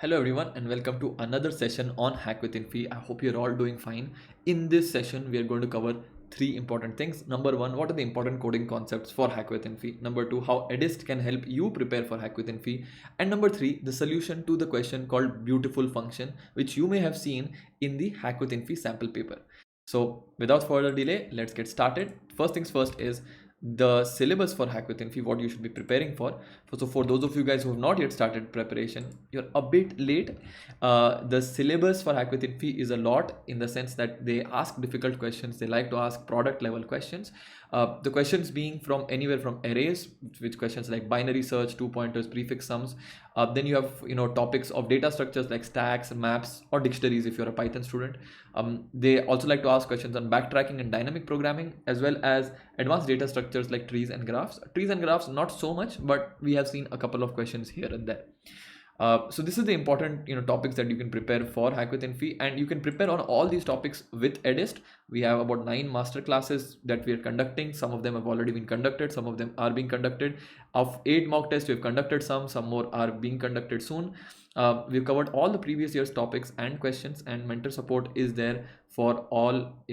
Hello everyone and welcome to another session on Hack with Infy. I hope you're all doing fine. In this session, we are going to cover three important things. Number one, what are the important coding concepts for Hack with Infy? Number two, how Edyst can help you prepare for Hack with Infy. And number three, the solution to the question called beautiful function, which you may have seen in the Hack with Infy sample paper. So without further delay, let's get started. First things first is the syllabus for Hack with Infy, what you should be preparing for. So for those of you guys who have not yet started preparation, you're a bit late. The syllabus for Hack with Infy is a lot, in the sense that they ask difficult questions. They like to ask product level questions. The questions being from anywhere from arrays, which questions like binary search, two pointers, prefix sums. Then you have topics of data structures like stacks, maps, or dictionaries if you're a Python student. They also like to ask questions on backtracking and dynamic programming, as well as advanced data structures like trees and graphs. Trees and graphs not so much, but we have seen a couple of questions here and there. So this is the important topics that you can prepare for Hack with Infy, and you can prepare on all these topics with Edyst. We have about 9 master classes that we are conducting. Some of them have already been conducted, some of them are being conducted. Of 8 mock tests, we have conducted some more are being conducted soon. We've covered all the previous year's topics and questions, and mentor support is there for all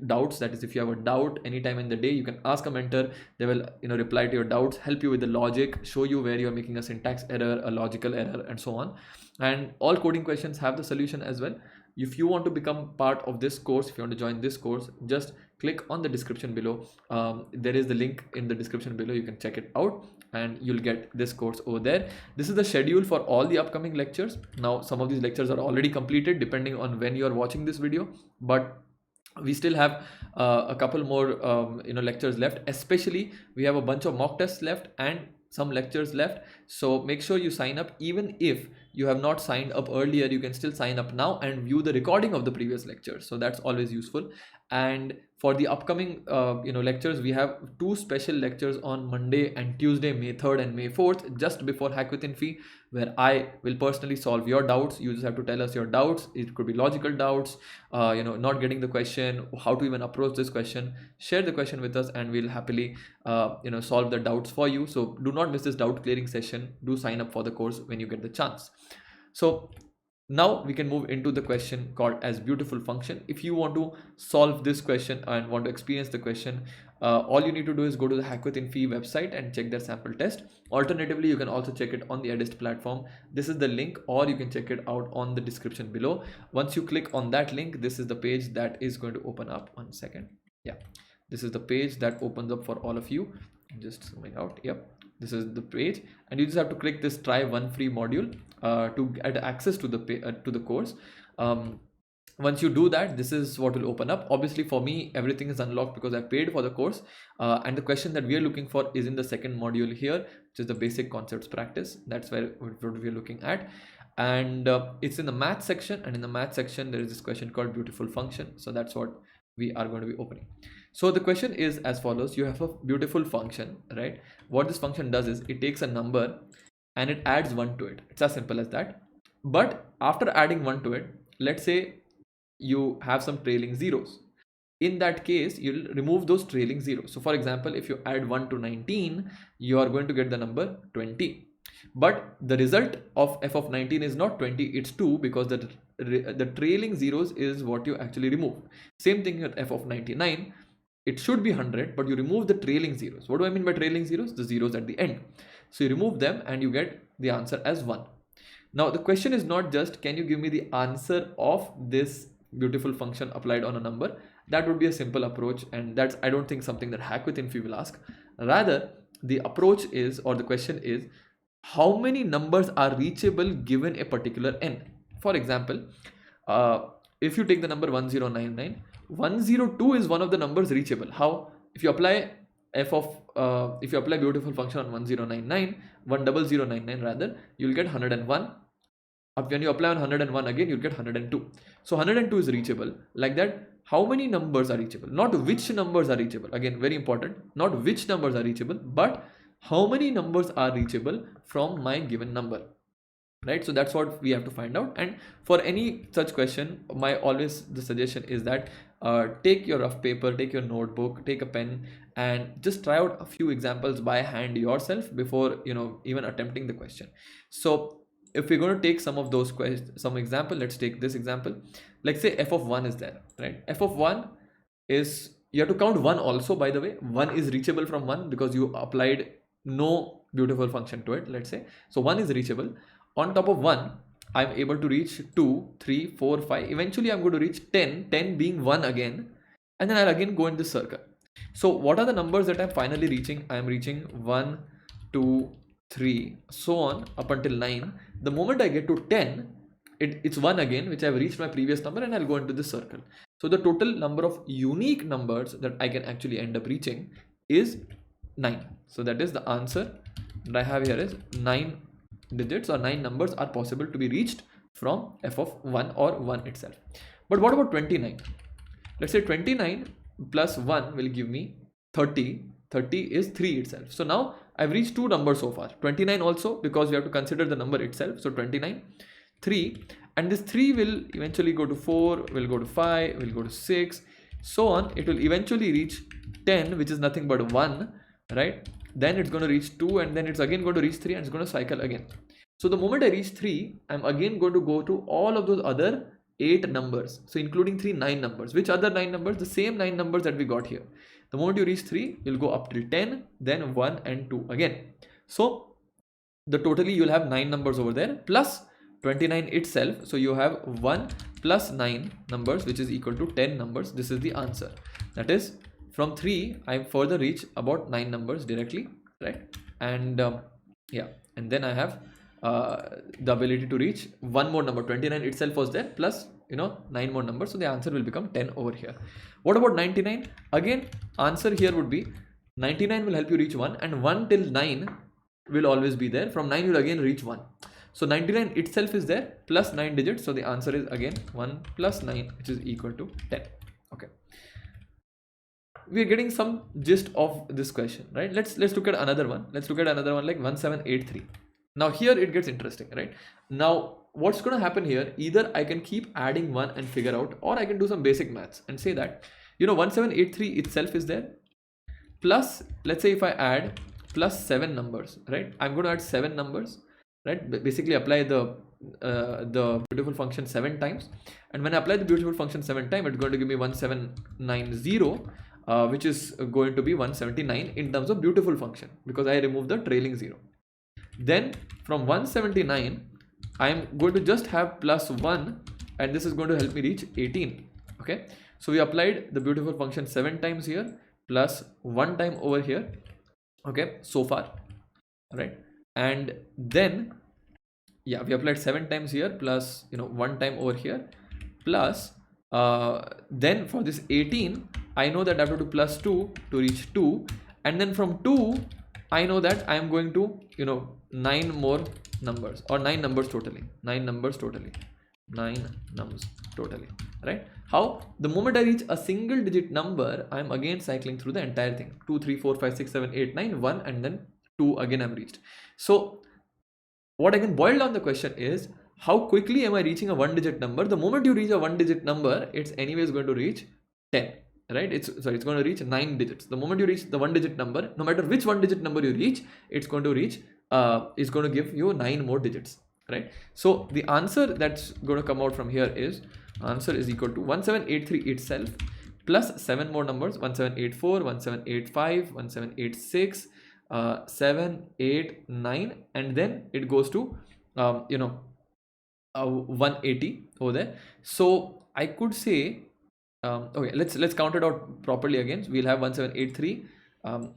doubts. That is, if you have a doubt anytime in the day, you can ask a mentor. They will reply to your doubts, help you with the logic, show you where you're making a syntax error, a logical error, and so on. And all coding questions have the solution as well. If you want to become part of this course, if you want to join this course, just click on the description below. There is the link in the description below. You can check it out and you'll get this course over there. This is the schedule for all the upcoming lectures. Now, some of these lectures are already completed depending on when you are watching this video, but we still have a couple more lectures left. Especially, we have a bunch of mock tests left and some lectures left. So make sure you sign up. Even if you have not signed up earlier, you can still sign up now and view the recording of the previous lectures. So that's always useful. And for the upcoming lectures, we have 2 special lectures on Monday and Tuesday, May 3rd and May 4th, just before Hack with Infy, where I will personally solve your doubts. You just have to tell us your doubts. It could be logical doubts, not getting the question, how to even approach this question. Share the question with us and we'll happily solve the doubts for you. So do not miss this doubt clearing session. Do sign up for the course when you get the chance. So now we can move into the question called as beautiful function. If you want to solve this question and want to experience the question, all you need to do is go to the Hack with Infy website and check their sample test. Alternatively, you can also check it on the Edyst platform. This is the link, or you can check it out on the description below. Once you click on that link, this is the page that is going to open up. 1 second. Yeah, this is the page that opens up for all of you. Just zooming out. Yep, this is the page, and you just have to click this try one free module to get access to the course. Once you do that, this is what will open up. Obviously, for me, everything is unlocked because I paid for the course, and the question that we are looking for is in the second module here, which is the basic concepts practice. That's where what we're looking at, and it's in the math section, and in the math section there is this question called beautiful function. So that's what we are going to be opening. So the question is as follows. You have a beautiful function, right? What this function does is it takes a number and it adds 1 to it. It's as simple as that. But after adding 1 to it, let's say you have some trailing zeros. In that case, you'll remove those trailing zeros. So for example, if you add 1 to 19, you are going to get the number 20. But the result of f of 19 is not 20, it's 2, because the trailing zeros is what you actually remove. Same thing with f of 99. It should be 100, but you remove the trailing zeros. What do I mean by trailing zeros? The zeros at the end. So you remove them and you get the answer as 1. Now the question is not just, can you give me the answer of this beautiful function applied on a number? That would be a simple approach, and that's, I don't think, something that Hack with Infy will ask. Rather, the approach is, or the question is, how many numbers are reachable given a particular n? For example, if you take the number 1099, 102 is one of the numbers reachable. How? If you apply if you apply beautiful function on 1099 rather, you'll get 101. When you apply on 101 again, you'll get 102. So 102 is reachable. Like that, how many numbers are reachable? Not which numbers are reachable. Again, very important. Not which numbers are reachable, but how many numbers are reachable from my given number. Right? So that's what we have to find out. And for any such question, the suggestion is that take your rough paper, take your notebook, take a pen, and just try out a few examples by hand yourself before even attempting the question. So if we're going to take some of those questions, some example, let's take this example. Let's say f of 1 is there, right? F of 1 is, you have to count 1 also, by the way. 1 is reachable from 1 because you applied no beautiful function to it, let's say. So 1 is reachable. On top of 1, I'm able to reach 2, 3, 4, 5. Eventually, I'm going to reach 10, 10 being 1 again. And then I'll again go in this circle. So what are the numbers that I'm finally reaching? I'm reaching 1, 2, 3, so on up until 9. The moment I get to 10, it's 1 again, which I've reached my previous number, and I'll go into this circle. So the total number of unique numbers that I can actually end up reaching is 9. So that is the answer that I have here is 9 digits or 9 numbers are possible to be reached from f of 1 or 1 itself. But what about 29? Let's say 29 plus 1 will give me 30. 30 is 3 itself. So now I've reached 2 numbers so far. 29 also, because we have to consider the number itself. So 29, 3, and this 3 will eventually go to 4, will go to 5, will go to 6, so on. It will eventually reach 10, which is nothing but 1, right? Then it's going to reach 2, and then it's again going to reach 3, and it's going to cycle again. So the moment I reach 3, I'm again going to go to all of those other 8 numbers. So including 3, 9 numbers. Which other 9 numbers? The same 9 numbers that we got here. The moment you reach 3, you'll go up till 10, then 1 and 2 again. So the totally you'll have 9 numbers over there plus 29 itself. So you have 1 plus 9 numbers, which is equal to 10 numbers. This is the answer. That is, from 3, I further reach about 9 numbers directly, right? And yeah, and then I have the ability to reach one more number. 29 itself was there plus 9 more numbers, so the answer will become 10 over here. What about 99? Again, answer here would be 99 will help you reach 1, and 1 till 9 will always be there. From 9 you'll again reach 1. So 99 itself is there plus 9 digits, so the answer is again 1 plus 9, which is equal to 10. Okay, we are getting some gist of this question, right? Let's look at another one. Let's look at another one like 1783. Now here it gets interesting, right? Now what's going to happen here, either I can keep adding 1 and figure out, or I can do some basic maths and say that 1783 itself is there, plus let's say if I add plus 7 numbers, right? I'm going to add 7 numbers, right? Basically apply the beautiful function 7 times, and when I apply the beautiful function 7 times, it's going to give me 1790, which is going to be 179 in terms of beautiful function, because I remove the trailing 0. Then from 179, I'm going to just have plus 1, and this is going to help me reach 18. Okay, so we applied the beautiful function 7 times here, plus 1 time over here. Okay, so far, right? And then yeah, we applied 7 times here, plus 1 time over here, plus then for this 18, I know that I have to do plus 2 to reach 2, and then from 2 I know that I am going to 9 more numbers, or 9 numbers totally, 9 numbers totally, right? How? The moment I reach a single digit number, I am again cycling through the entire thing. 2, 3, 4, 5, 6, 7, 8, 9, 1, and then 2 again I'm reached. So what I can boil down the question is, how quickly am I reaching a 1 digit number? The moment you reach a 1 digit number, it's anyways going to reach 10, right? It's going to reach 9 digits. The moment you reach the 1 digit number, no matter which 1 digit number you reach, it's going to reach is going to give you 9 more digits, right? So the answer that's going to come out from here is, answer is equal to 1783 itself plus 7 more numbers, 1784, 1785, 1786, 7, 8, 9, and then it goes to 180 over there. So I could say okay, let's count it out properly again. So we'll have 1783,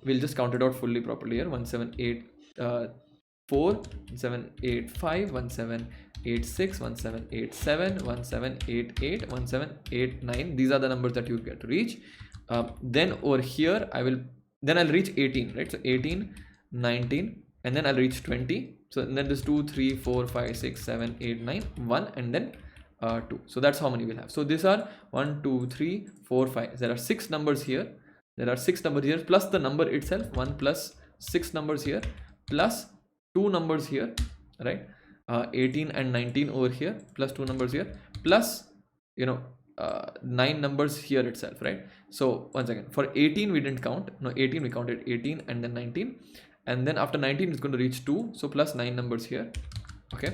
we'll just count it out fully properly here. 1784, 1785, 1786, 1787, 1788, 1789. These are the numbers that you get to reach. Then over here I'll reach 18, right? So 18, 19, and then I'll reach 20. So then there's 2, 3, 4, 5, 6, 7, 8, 9, 1, and then 2. So that's how many we'll have. So these are 1, 2, 3, 4, 5. There are 6 numbers here. There are 6 numbers here, plus the number itself, 1 plus 6 numbers here, plus 2 numbers here, right? 18 and 19 over here, plus 2 numbers here, plus 9 numbers here itself, right? So once again, for 18 we didn't count. No, 18 we counted, 18 and then 19, and then after 19 it's going to reach 2, so plus 9 numbers here, okay,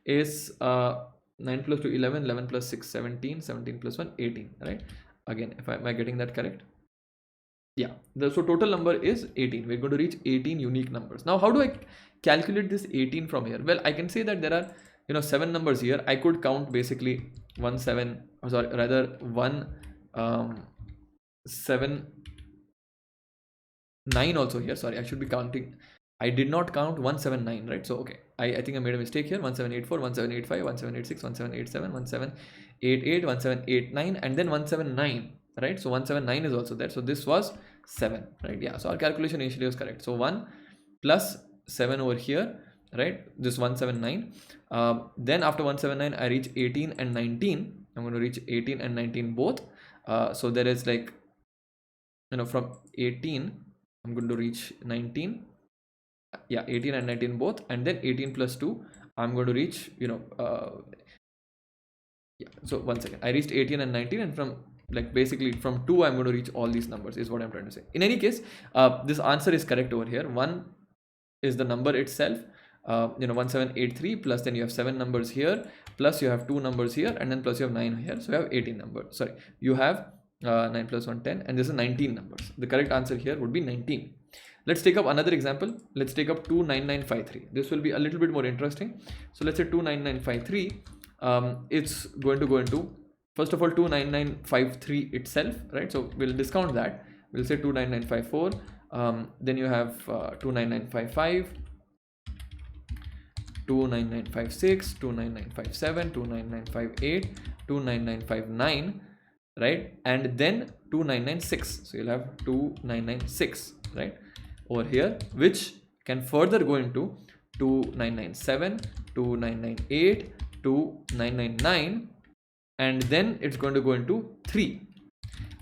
is 9 plus 2 11, 11 plus 6 17, 17 plus 1 18, right? Again, am I getting that correct? Yeah, so total number is 18. We're going to reach 18 unique numbers. Now how do I calculate this 18 from here? Well, I can say that there are 7 numbers here. I could count basically 1 7, or sorry, rather 1 7 9 also here. Sorry, I should be counting. I did not count 179, right? So okay, I think I made a mistake here. 1784, 1785, 1786, 1787, 1788, 1789, and then 179, right? So 179 is also there. So this was 7, right? Yeah, so our calculation initially was correct. So 1 plus 7 over here, right? This 179. Then after 179, I reach 18 and 19. I'm going to reach 18 and 19 both. So there is like, from 18, I'm going to reach 19. Yeah, 18 and 19 both, and then 18 plus 2, I'm going to reach, yeah, so 1 second, I reached 18 and 19, and from basically from 2 I'm going to reach all these numbers, is what I'm trying to say. In any case, this answer is correct over here. 1 is the number itself, 1783, plus then you have 7 numbers here, plus you have 2 numbers here, and then plus you have 9 here, so you have 18 numbers. Sorry, you have 9 plus 1 10, and this is 19 numbers. The correct answer here would be 19. Let's take up another example. Let's take up 29953. This will be a little bit more interesting. So let's say 29953, it's going to go into, first of all, 29953 itself, right? So we'll discount that. We'll say 29954. Then you have 29955, 29956, 29957, 29958, 29959, right? And then 2996. So you'll have 2996, right, over here, which can further go into 2997, 2998, 2999, and then it's going to go into 3,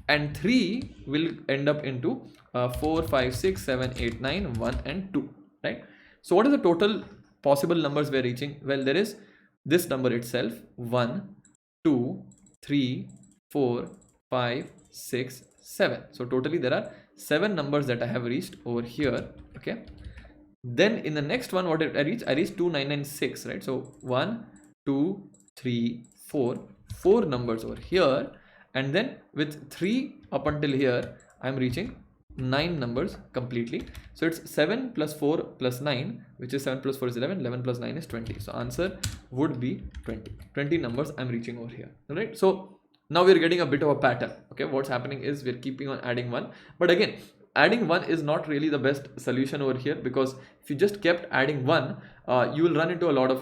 and 3 will end up into 4 5 6 7 8 9 1 and 2, right? So what is the total possible numbers we're reaching? Well, there is this number itself, 1 2 3 4 5 6 7. So totally there are 7 numbers that I have reached over here, okay? Then in the next one, what I reached 2996, right? So 1 2 3 4 numbers over here, and then with 3 up until here, I'm reaching 9 numbers completely. So it's 7 plus 4 plus 9, which is 7 plus 4 is 11, 11 plus 9 is 20. So answer would be 20 numbers I'm reaching over here, right? So now we're getting a bit of a pattern, okay? What's happening is we're keeping on adding 1, but again, adding 1 is not really the best solution over here, because if you just kept adding 1, you will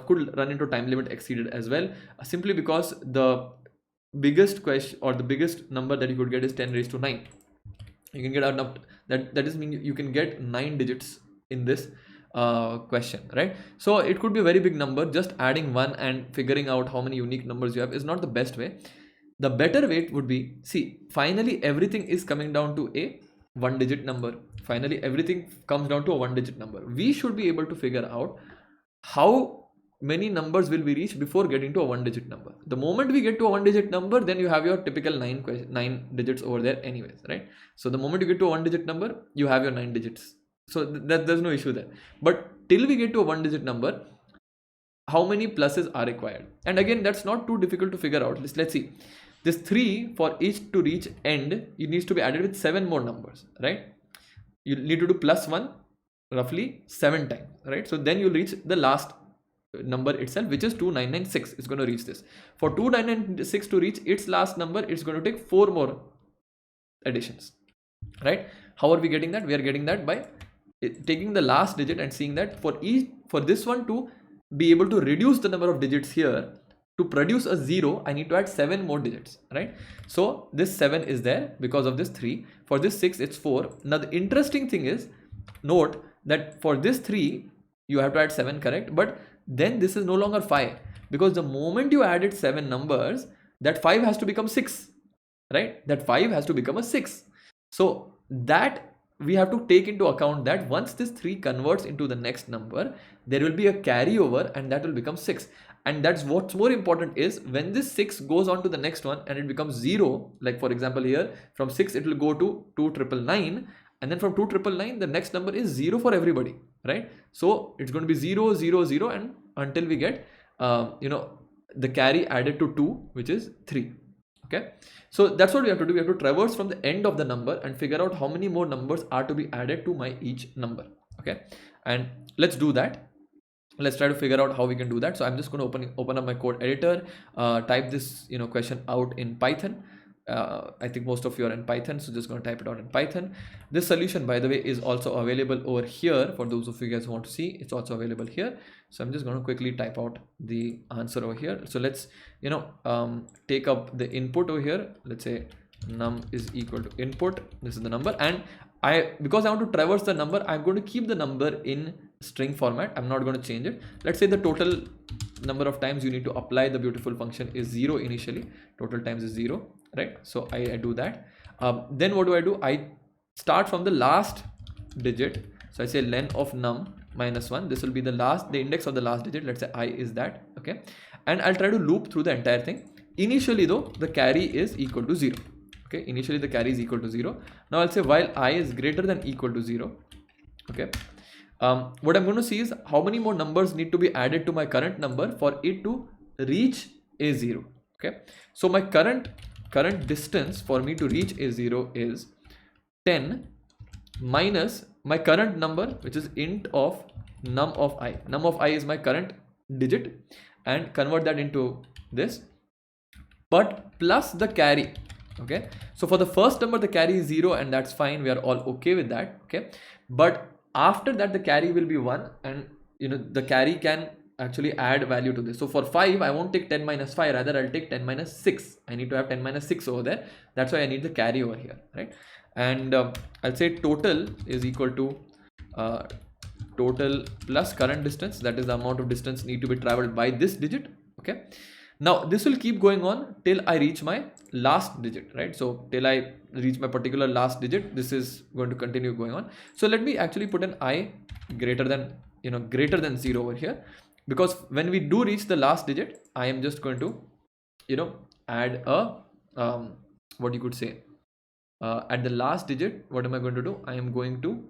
could run into time limit exceeded as well, simply because the biggest question or the biggest number that you could get is 10 raised to 9. You can get out that is mean you can get 9 digits in this question, right? So it could be a very big number. Just adding 1 and figuring out how many unique numbers you have is not the best way. The better way would be, see, finally everything is coming down to a 1-digit number. Finally everything comes down to a 1-digit number. We should be able to figure out how many numbers will we reach before getting to a 1-digit number. The moment we get to a 1-digit number, then you have your typical 9 digits over there anyways, right? So the moment you get to a 1-digit number, you have your 9 digits. So there's no issue there. But till we get to a 1-digit number, how many pluses are required? And again, that's not too difficult to figure out. Let's see. This 3, for each to reach end, it needs to be added with 7 more numbers, right? You need to do plus 1 roughly 7 times, right? So then you'll reach the last number itself, which is 2996. It's going to reach this. For 2996 to reach its last number, it's going to take 4 more additions, right? How are we getting that? We are getting that by taking the last digit and seeing that for this one to be able to reduce the number of digits here, to produce a 0, I need to add 7 more digits, right? So this 7 is there because of this 3. For this 6, it's 4. Now the interesting thing is, note that for this 3, you have to add 7, correct? But then this is no longer 5, because the moment you added 7 numbers, that 5 has to become 6, right? That 5 has to become a 6. So that we have to take into account that once this 3 converts into the next number, there will be a carryover and that will become 6. And that's what's more important is when this 6 goes on to the next one and it becomes 0, like for example here, from 6 it will go to 2999, and then from 2999 the next number is 0 for everybody, right? So it's going to be 0 0 0 and until we get the carry added to 2, which is 3. Okay, so that's what we have to do. We have to traverse from the end of the number and figure out how many more numbers are to be added to my each number. Okay, and let's do that. Let's try to figure out how we can do that. So I'm just going to open up my code editor, type this question out in Python. I think most of you are in Python, so just going to type it out in Python. This solution, by the way, is also available over here for those of you guys who want to see. It's also available here. So I'm just going to quickly type out the answer over here. So let's take up the input over here. Let's say num is equal to input. This is the number, and because I want to traverse the number, I'm going to keep the number in string format. I'm not going to change it. Let's say the total number of times you need to apply the beautiful function is 0 initially. Total times is 0, right? So I do that. Then what do? I start from the last digit. So I say len of num minus 1. This will be the index of the last digit. Let's say I is that. Okay, and I'll try to loop through the entire thing. Initially though, the carry is equal to 0. Okay, initially the carry is equal to 0. Now I'll say while I is greater than equal to 0. Okay, what I'm going to see is how many more numbers need to be added to my current number for it to reach A0. Okay, so my current distance for me to reach A0 is 10 minus my current number, which is int of num of I. Num of I is my current digit, and convert that into this, but plus the carry. Okay, so for the first number the carry is 0, and that's fine. We are all okay with that. Okay, but after that the carry will be 1, and the carry can actually add value to this. So for 5 I won't take 10 minus 5, rather I'll take 10 minus 6. I need to have 10 minus 6 over there. That's why I need the carry over here, right? And I'll say total is equal to total plus current distance. That is the amount of distance need to be traveled by this digit. Okay, now this will keep going on till I reach my last digit, right? So till I reach my particular last digit, this is going to continue going on. So let me actually put an I greater than 0 over here, because when we do reach the last digit, I am just going to add a what you could say at the last digit. What am I going to do? I am going to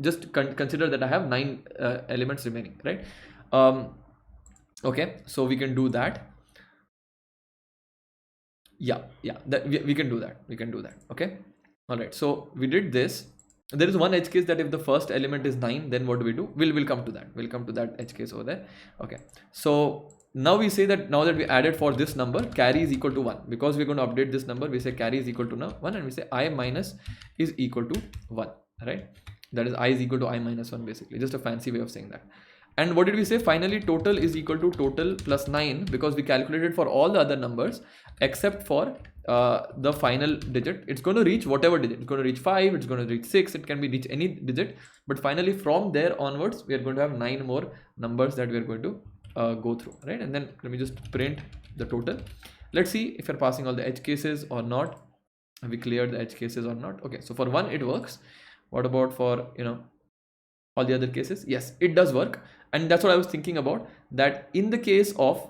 just consider that I have 9 elements remaining, right? Okay, so we can do that. Yeah, that we can do that. Okay, all right, so we did this. There is one edge case that if the first element is 9, then what do? We'll come to that edge case over there. Okay, so now we say that now that we added for this number, carry is equal to 1, because we're going to update this number. We say carry is equal to 1, and we say I minus is equal to 1, right? That is I is equal to I minus 1, basically, just a fancy way of saying that. And what did we say? Finally, total is equal to total plus 9, because we calculated for all the other numbers except for the final digit. It's going to reach whatever digit. It's going to reach 5, it's going to reach 6, it can be reach any digit, but finally from there onwards we are going to have 9 more numbers that we are going to go through, right? And then let me just print the total. Let's see if you're passing all the edge cases or not. Have we cleared the edge cases or not? Okay, so for 1 it works. What about for all the other cases? Yes, it does work. And that's what I was thinking about, that in the case of,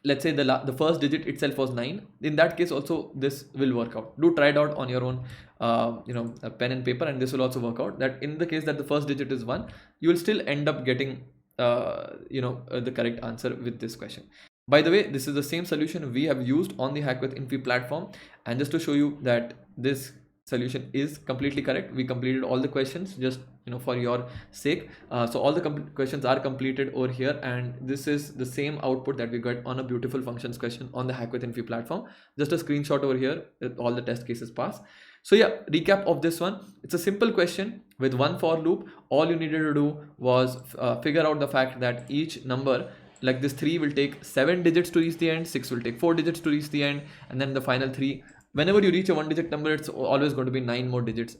let's say the first digit itself was 9, in that case also this will work out. Do try it out on your own a pen and paper, and this will also work out, that in the case that the first digit is 1, you will still end up getting the correct answer with this question. By the way, this is the same solution we have used on the HackWithInfy platform, and just to show you that this solution is completely correct, we completed all the questions just for your sake. So all the questions are completed over here, and this is the same output that we got on a beautiful functions question on the HackWithInfy platform. Just a screenshot over here with all the test cases pass. So yeah, recap of this one. It's a simple question with one for loop. All you needed to do was figure out the fact that each number, like this 3 will take 7 digits to reach the end, 6 will take 4 digits to reach the end, and then the final 3, whenever you reach a 1-digit number, it's always going to be 9 more digits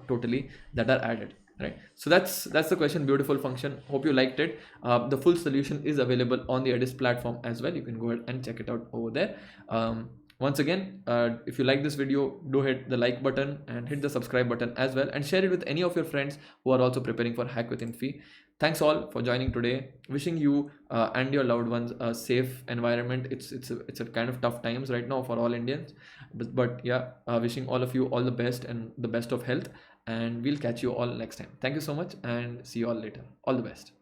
totally that are added, right? So that's the question. Beautiful function. Hope you liked it. The full solution is available on the Edyst platform as well. You can go ahead and check it out over there. Once again, if you like this video, do hit the like button and hit the subscribe button as well, and share it with any of your friends who are also preparing for HackWithInfy. Thanks all for joining today. Wishing you and your loved ones a safe environment. It's a kind of tough times right now for all Indians, but yeah, wishing all of you all the best and the best of health. and we'll catch you all next time. Thank you so much and see you all later. All the best.